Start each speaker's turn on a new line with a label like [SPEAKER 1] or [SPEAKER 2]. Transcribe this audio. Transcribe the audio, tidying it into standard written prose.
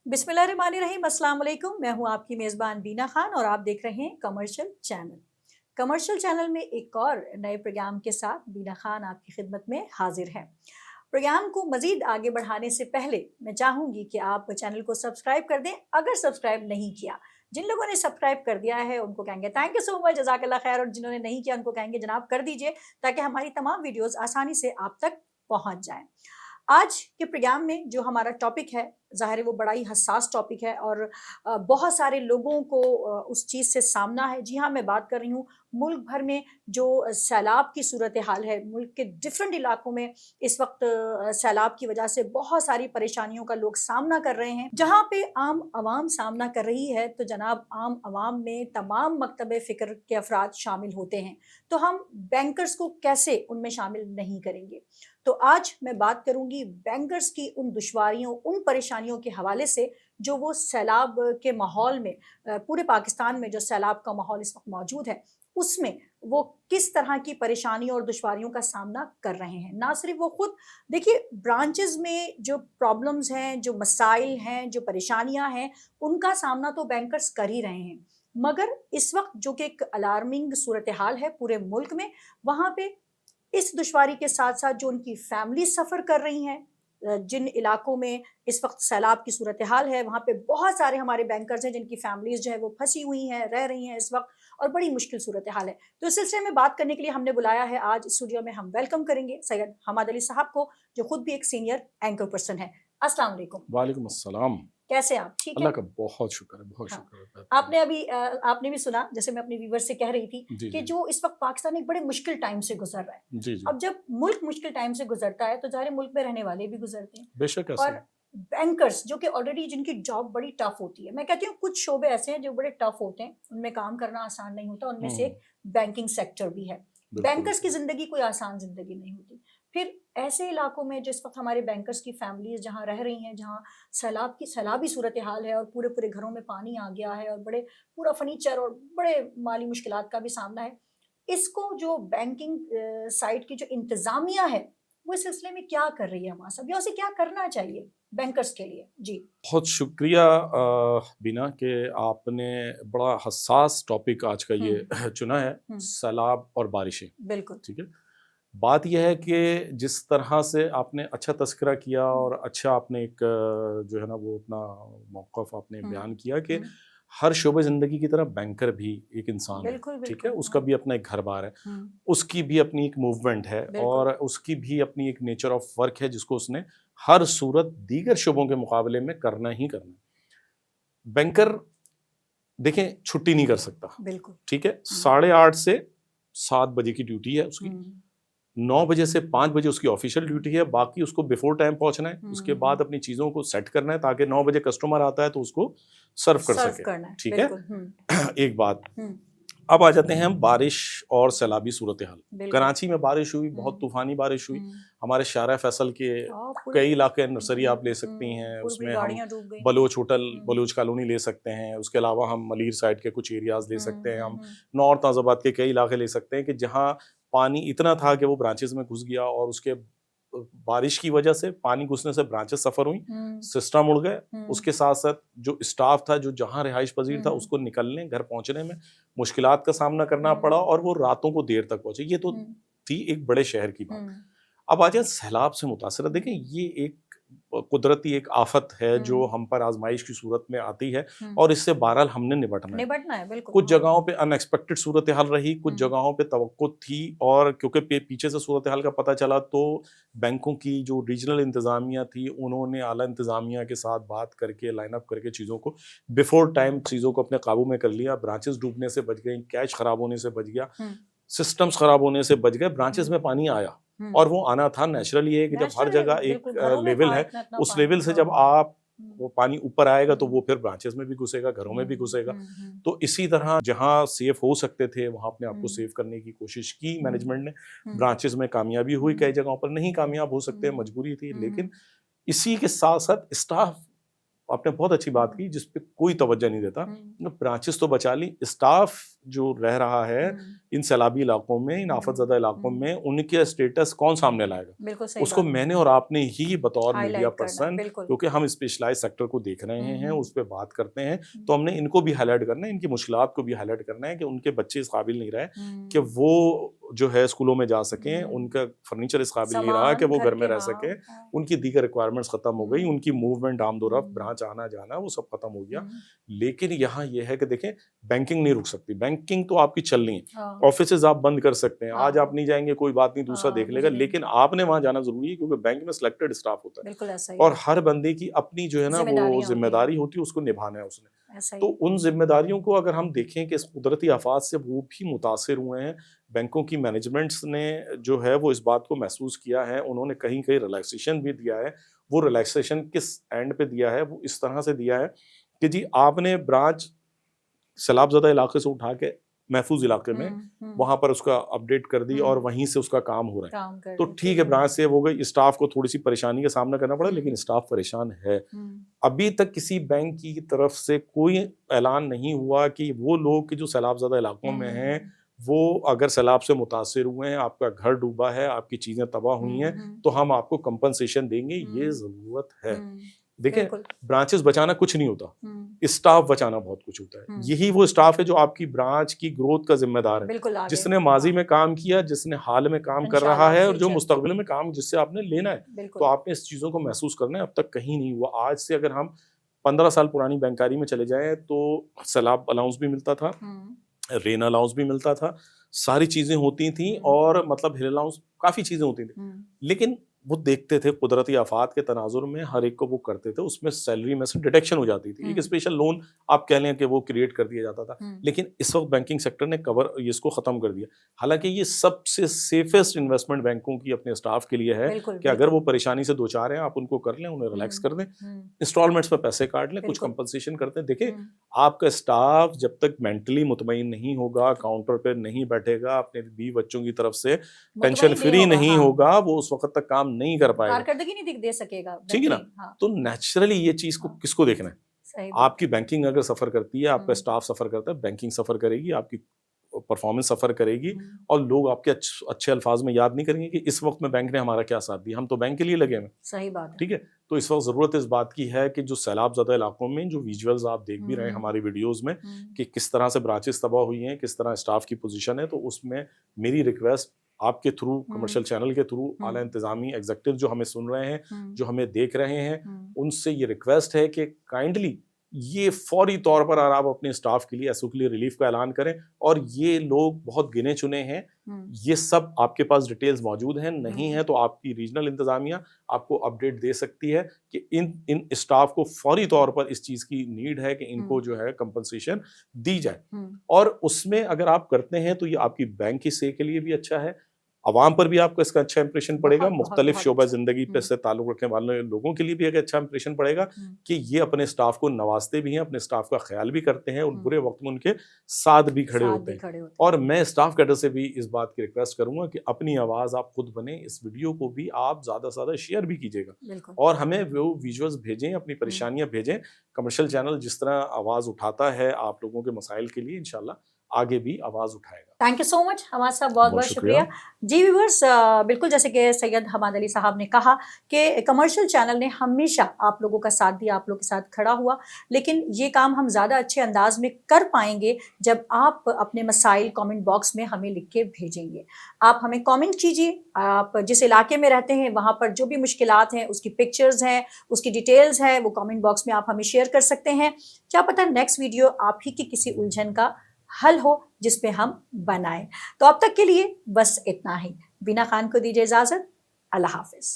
[SPEAKER 1] बिस्मिल्लाहिर्रहमानिर्रहीम, अस्सलाम वालेकुम। मैं हूँ आपकी मेज़बान बीना खान और आप देख रहे हैं कमर्शियल चैनल। कमर्शियल चैनल में एक और नए प्रोग्राम के साथ बीना खान आपकी खिदमत में हाजिर है। प्रोग्राम को मज़ीद आगे बढ़ाने से पहले मैं चाहूँगी कि आप चैनल को सब्सक्राइब कर दें अगर सब्सक्राइब नहीं किया। जिन लोगों ने सब्सक्राइब कर दिया है उनको कहेंगे थैंक यू सो मच, जज़ाकल्लाह खैर, और जिन्होंने नहीं किया उनको कहेंगे जनाब कर दीजिए ताकि हमारी तमाम वीडियोज़ आसानी से आप तक पहुँच जाएँ। आज के प्रोग्राम में जो हमारा टॉपिक है, ज़ाहिर है वो बड़ा ही हसास टॉपिक है और बहुत सारे लोगों को उस चीज़ से सामना है। जी हाँ, मैं बात कर रही हूँ मुल्क भर में जो सैलाब की सूरत हाल है। मुल्क के डिफरेंट इलाकों में इस वक्त सैलाब की वजह से बहुत सारी परेशानियों का लोग सामना कर रहे हैं। जहाँ पे आम आवाम सामना कर रही है तो जनाब आम आवाम में तमाम मकतब फ़िक्र के अफराद शामिल होते हैं, तो हम बैंकर्स को कैसे उनमें शामिल नहीं करेंगे। तो आज मैं बात करूंगी बैंकर्स की उन दुश्वारियों, उन परेशानियों के हवाले से जो वो सैलाब के माहौल में, पूरे पाकिस्तान में जो सैलाब का माहौल इस वक्त मौजूद है उसमें वो किस तरह की परेशानियों और दुश्वारियों का सामना कर रहे हैं। ना सिर्फ वो खुद, देखिए ब्रांचेस में जो प्रॉब्लम्स हैं, जो मसाइल हैं, जो परेशानियां हैं, उनका सामना तो बैंकर्स कर ही रहे हैं, मगर इस वक्त जो कि एक अलार्मिंग सूरत हाल है पूरे मुल्क में, वहाँ पे इस दुश्वारी के साथ साथ जो उनकी फैमिली सफ़र कर रही हैं, जिन इलाकों में इस वक्त सैलाब की सूरत हाल है वहाँ पे बहुत सारे हमारे बैंकर्स हैं जिनकी फैमिलीज़ जो है वो फंसी हुई हैं, रह रही हैं इस वक्त, और बड़ी मुश्किल सूरत हाल है। तो इस सिलसिले में बात करने के लिए हमने बुलाया है आज स्टूडियो में, हम वेलकम करेंगे सैयद हमाद अली साहब को, जो खुद भी एक सीनियर एंकर पर्सन है। अस्सलाम वालेकुम।
[SPEAKER 2] वालेकुम अस्सलाम।
[SPEAKER 1] कैसे आप? ठीक है,
[SPEAKER 2] अल्लाह का बहुत शुक्र है, बहुत
[SPEAKER 1] हाँ।
[SPEAKER 2] शुक्र है।
[SPEAKER 1] आपने अभी आपने भी सुना, जैसे मैं अपने व्यूवर से कह रही थी
[SPEAKER 2] जी
[SPEAKER 1] कि
[SPEAKER 2] जी
[SPEAKER 1] जो इस वक्त पाकिस्तान एक बड़े मुश्किल टाइम से गुजर रहा है।
[SPEAKER 2] जी जी,
[SPEAKER 1] अब जब मुल्क मुश्किल टाइम से गुजरता है तो ज़ाहिर है मुल्क में रहने वाले भी गुजरते हैं,
[SPEAKER 2] बेशक ऐसे
[SPEAKER 1] और बैंकर्स जो कि ऑलरेडी जिनकी जॉब बड़ी टफ होती है, मैं कहती हूँ कुछ शोबे ऐसे हैं जो बड़े टफ होते हैं, उनमें काम करना आसान नहीं होता, उनमें से एक बैंकिंग सेक्टर भी है।
[SPEAKER 2] बिल्कुल
[SPEAKER 1] बैंकर्स की ज़िंदगी कोई आसान ज़िंदगी नहीं होती। फिर ऐसे इलाकों में जिस वक्त हमारे बैंकर्स की फैमिलीज जहाँ रह रही हैं, जहाँ सैलाबी सूरत हाल है और पूरे पूरे घरों में पानी आ गया है और बड़े पूरा फर्नीचर और बड़े माली मुश्किलात का भी सामना है, इसको जो बैंकिंग साइड की जो इंतज़ामिया है वो इस सिलसिले में क्या कर रही है हमारे साथ, या उसे क्या करना चाहिए बैंकर्स के लिए? जी
[SPEAKER 2] बहुत शुक्रिया बीना कि आपने बड़ा हसास टॉपिक आज का ये चुना है, सैलाब और बारिशें।
[SPEAKER 1] बिल्कुल
[SPEAKER 2] ठीक है, बात यह है कि जिस तरह से आपने अच्छा तस्करा किया और अच्छा आपने एक जो है ना वो अपना मौक़िफ़ आपने बयान किया कि हर शोबे ज़िंदगी की तरह बैंकर भी एक इंसान है।
[SPEAKER 1] बिल्कुल
[SPEAKER 2] ठीक है,
[SPEAKER 1] बिल्कुल,
[SPEAKER 2] उसका
[SPEAKER 1] हाँ।
[SPEAKER 2] भी अपना एक घर बार है, उसकी भी अपनी एक मूवमेंट है
[SPEAKER 1] बिल्कुल
[SPEAKER 2] और उसकी भी अपनी एक नेचर ऑफ वर्क है जिसको उसने हर सूरत दीगर शोबों के मुकाबले में करना ही करना है। बैंकर देखें छुट्टी नहीं कर सकता।
[SPEAKER 1] बिल्कुल
[SPEAKER 2] ठीक है, 8:30 से 7 बजे की ड्यूटी है उसकी, 9 बजे से 5 बजे उसकी ऑफिशियल ड्यूटी है, बाकी उसको बिफोर टाइम पहुंचना है, उसके बाद अपनी चीज़ों को सेट करना है ताकि 9 बजे कस्टमर आता है तो उसको सर्व कर सके।
[SPEAKER 1] करना है,
[SPEAKER 2] ठीक है,
[SPEAKER 1] बिल्कुल।
[SPEAKER 2] एक बात। अब आ जाते हैं हम बारिश और सैलाबी सूरत हाल। कराची में बारिश हुई, बहुत तूफानी बारिश हुई। हमारे शारा फैसल के कई इलाके नर्सरी आप ले सकती हैं, उसमें हम बलोच होटल, बलोच कॉलोनी ले सकते हैं, उसके अलावा हम मलीर साइड के कुछ एरियाज ले सकते हैं, हम नॉर्थ नाज़ाबाद के कई इलाके ले सकते हैं कि जहाँ पानी इतना था कि वो ब्रांचेस में घुस गया और उसके बारिश की वजह से पानी घुसने से ब्रांचेस सफ़र हुई, सिस्टम उड़ गए। उसके साथ साथ जो स्टाफ था जो जहाँ रिहाइश पजीर था उसको निकलने घर पहुंचने में मुश्किलात का सामना करना पड़ा और वो रातों को देर तक पहुंचे। ये तो थी एक बड़े शहर की बात। अब आ जाए सैलाब से मुतासर, देखें ये एक कुदरती एक आफत है जो हम पर आजमाइश की सूरत में आती है और इससे बहरहाल हमने निपटना है।
[SPEAKER 1] बिल्कुल।
[SPEAKER 2] कुछ जगहों पे अनएक्सपेक्टेड सूरत हाल रही, कुछ जगहों पे तवक्को थी, और क्योंकि पीछे से सूरत हाल का पता चला तो बैंकों की जो रीजनल इंतज़ामिया थी उन्होंने आला इंतज़ामिया के साथ बात करके लाइन अप करके चीज़ों को बिफोर टाइम चीज़ों को अपने काबू में कर लिया। ब्रांचेस डूबने से बच गई, कैश ख़राब होने से बच गया, सिस्टम्स ख़राब होने से बच गए, ब्रांचेस में पानी आया और वो आना था नेचुरल। ये है कि जब हर जगह एक लेवल है, उस लेवल से जब आप वो पानी ऊपर आएगा तो वो फिर ब्रांचेस में भी घुसेगा, घरों में भी घुसेगा। तो इसी तरह जहां सेफ हो सकते थे वहां अपने आप को सेफ करने की कोशिश की मैनेजमेंट ने। ब्रांचेस में कामयाबी हुई, कई जगहों पर नहीं कामयाब हो सकते, मजबूरी थी। लेकिन इसी के साथ साथ स्टाफ آپ نے بہت اچھی بات کی جس پہ کوئی توجہ نہیں دیتا. برانچز تو بچا لی, اسٹاف جو رہ رہا ہے ان سیلابی علاقوں میں, ان آفت زدہ علاقوں میں, ان کے اسٹیٹس کون سامنے لائے گا؟ اس کو میں نے اور آپ نے ہی بطور میڈیا پرسن, کیونکہ ہم اسپیشلائز سیکٹر کو دیکھ رہے ہیں, اس پہ بات کرتے ہیں, تو ہم نے ان کو بھی ہائی لائٹ کرنا ہے, ان کی مشکلات کو بھی ہائی لائٹ کرنا ہے کہ ان کے بچے اس قابل نہیں رہے کہ وہ جو ہے اسکولوں میں جا سکیں, ان کا فرنیچر اس قابل نہیں رہا کہ وہ گھر میں رہ سکیں, ان کی دیگر ریکوائرمنٹس ختم ہو گئی, ان کی موومنٹ آمد و رفت, برانچ آنا جانا وہ سب ختم ہو گیا. لیکن یہاں یہ ہے کہ دیکھیں بینکنگ نہیں رک سکتی, بینکنگ تو آپ کی چلنی ہے, آفیسز آپ بند کر سکتے ہیں, آج آپ نہیں جائیں گے کوئی بات نہیں, دوسرا دیکھ لے گا, لیکن آپ نے وہاں جانا ضروری ہے کیونکہ بینک میں سلیکٹڈ اسٹاف ہوتا ہے اور ہر بندے کی اپنی جو ہے نا وہ ذمہ داری ہوتی ہے, اس کو نبھانا ہے اس نے. تو ان ذمہ داریوں کو اگر ہم دیکھیں کہ اس قدرتی آفات سے وہ بھی متاثر ہوئے ہیں, بینکوں کی مینجمنٹس نے جو ہے وہ اس بات کو محسوس کیا ہے, انہوں نے کہیں کہیں ریلیکسیشن بھی دیا ہے. وہ ریلیکسیشن کس اینڈ پہ دیا ہے؟ وہ اس طرح سے دیا ہے کہ جی آپ نے برانچ سیلاب زدہ علاقے سے اٹھا کے محفوظ علاقے میں وہاں پر اس کا اپڈیٹ کر دی اور وہیں سے اس کا کام ہو رہا ہے, تو ٹھیک ہے برانچ سیو ہو گئی, اسٹاف کو تھوڑی سی پریشانی کا سامنا کرنا پڑا, لیکن اسٹاف پریشان ہے. ابھی تک کسی بینک کی طرف سے کوئی اعلان نہیں ہوا کہ وہ لوگ کہ جو سیلاب زدہ علاقوں میں ہیں وہ اگر سیلاب سے متاثر ہوئے ہیں, آپ کا گھر ڈوبا ہے, آپ کی چیزیں تباہ ہوئی ہیں, تو ہم آپ کو کمپنسیشن دیں گے. یہ ضرورت ہے. دیکھیں برانچز بچانا کچھ نہیں ہوتا, اسٹاف بچانا بہت کچھ ہوتا ہے. یہی وہ اسٹاف ہے جو آپ کی برانچ کی گروتھ کا ذمہ دار ہے, جس نے ماضی میں کام کیا, جس نے حال میں کام کر رہا ہے, اور جو مستقبل میں کام جس سے آپ نے لینا ہے. تو آپ نے اس چیزوں کو محسوس کرنا ہے. اب تک کہیں نہیں ہوا. آج سے اگر ہم 15 سال پرانی بینکاری میں چلے جائیں تو سیلاب الاؤنس بھی ملتا تھا, رین الاؤنس بھی ملتا تھا, ساری چیزیں ہوتی تھیں, اور مطلب ہل الاؤنس, کافی چیزیں ہوتی تھیں, لیکن وہ دیکھتے تھے قدرتی آفات کے تناظر میں ہر ایک کو وہ کرتے تھے, اس میں سیلری میں سے ڈیڈکشن ہو جاتی تھی, ایک اسپیشل لون آپ کہہ لیں کہ وہ کریٹ کر دیا جاتا تھا. لیکن اس وقت بینکنگ سیکٹر نے اس کو ختم کر دیا. حالانکہ یہ سب سے سیفسٹ انویسٹمنٹ بینکوں کی اپنے اسٹاف کے لیے ہے کہ اگر وہ پریشانی سے دوچار ہیں, آپ ان کو کر لیں, انہیں ریلیکس کر دیں, انسٹالمنٹس میں پیسے کاٹ لیں, کچھ کمپنسیشن کرتے ہیں. دیکھیں آپ کا اسٹاف جب تک مینٹلی مطمئن نہیں ہوگا, کاؤنٹر پہ نہیں بیٹھے گا, اپنے بیوی بچوں کی طرف سے پینشن فری نہیں ہوگا, وہ اس وقت تک کام نہیں کر پائے گا,
[SPEAKER 1] کارکردگی نہیں دے سکے گا.
[SPEAKER 2] ٹھیک ہے نا. تو نیچرلی یہ چیز کو کس کو دیکھنا ہے؟ آپ کی بینکنگ اگر سفر کرتی ہے, آپ کا اسٹاف سفر کرتا ہے, بینکنگ سفر کرے گی, آپ کی پرفارمنس سفر کرے گی, اور لوگ آپ کے اچھے الفاظ میں یاد نہیں کریں گے کہ اس وقت میں بینک نے ہمارا کیا ساتھ دیا, ہم تو بینک کے لیے لگے ہیں.
[SPEAKER 1] صحیح بات ہے.
[SPEAKER 2] ٹھیک ہے. تو اس وقت ضرورت اس بات کی ہے کہ جو سیلاب زدہ علاقوں میں جو ویژولز آپ دیکھ بھی رہے ہیں ہماری ویڈیوز میں کہ کس طرح سے برانچز تباہ ہوئی ہیں, کس طرح اسٹاف کی پوزیشن ہے, تو اس میں میری ریکویسٹ آپ کے تھرو, کمرشل چینل کے تھرو, اعلیٰ انتظامی ایگزیکٹو جو ہمیں سن رہے ہیں, جو ہمیں دیکھ رہے ہیں, ان سے یہ ریکویسٹ ہے کہ کائنڈلی یہ فوری طور پر آپ اپنے اسٹاف کے لیے ایسو کے لیے ریلیف کا اعلان کریں. اور یہ لوگ بہت گنے چنے ہیں, یہ سب آپ کے پاس ڈیٹیلز موجود ہیں, نہیں ہے تو آپ کی ریجنل انتظامیہ آپ کو اپڈیٹ دے سکتی ہے کہ ان اسٹاف کو فوری طور پر اس چیز کی نیڈ ہے کہ ان کو جو ہے کمپنسیشن دی جائے. اور اس میں اگر آپ کرتے ہیں تو یہ آپ کی بینک کی سے کے لیے بھی اچھا ہے, عوام پر بھی آپ کو اس کا اچھا امپریشن پڑے گا, مختلف شعبہ زندگی پہ سے تعلق رکھنے والے لوگوں کے لیے بھی ایک اچھا امپریشن پڑے گا کہ یہ اپنے اسٹاف کو نوازتے بھی ہیں, اپنے اسٹاف کا خیال بھی کرتے ہیں, ان برے وقت میں ان کے ساتھ بھی کھڑے ہوتے ہیں. اور میں اسٹاف کیڈر سے بھی اس بات کی ریکویسٹ کروں گا کہ اپنی آواز آپ خود بنیں, اس ویڈیو کو بھی آپ زیادہ سے زیادہ شیئر بھی کیجیے گا, اور ہمیں وہ ویژولز بھیجیں, اپنی پریشانیاں بھیجیں. کمرشل چینل جس طرح آواز اٹھاتا ہے آپ لوگوں کے مسائل کے لیے, انشاءاللہ آگے بھی آواز اٹھائے گا.
[SPEAKER 1] تھینک یو سو مچ حماد صاحب, بہت بہت شکریہ. جی ویورز, بالکل جیسے کہ سید حماد علی صاحب نے کہا کہ کمرشل چینل نے ہمیشہ آپ لوگوں کا ساتھ دیا, آپ لوگوں کے ساتھ کھڑا ہوا, لیکن یہ کام ہم زیادہ اچھے انداز میں کر پائیں گے جب آپ اپنے مسائل کامنٹ باکس میں ہمیں لکھ کے بھیجیں گے. آپ ہمیں کامنٹ کیجیے, آپ جس علاقے میں رہتے ہیں وہاں پر جو بھی مشکلات ہیں اس کی پکچرز ہیں, اس کی ڈیٹیلز ہیں, وہ کامنٹ باکس میں آپ ہمیں شیئر کر سکتے ہیں. کیا پتہ نیکسٹ ویڈیو آپ ہی کی کسی الجھن کا حل ہو جس پہ ہم بنائیں. تو اب تک کے لیے بس اتنا ہی. بینا خان کو دیجیے اجازت. اللہ حافظ.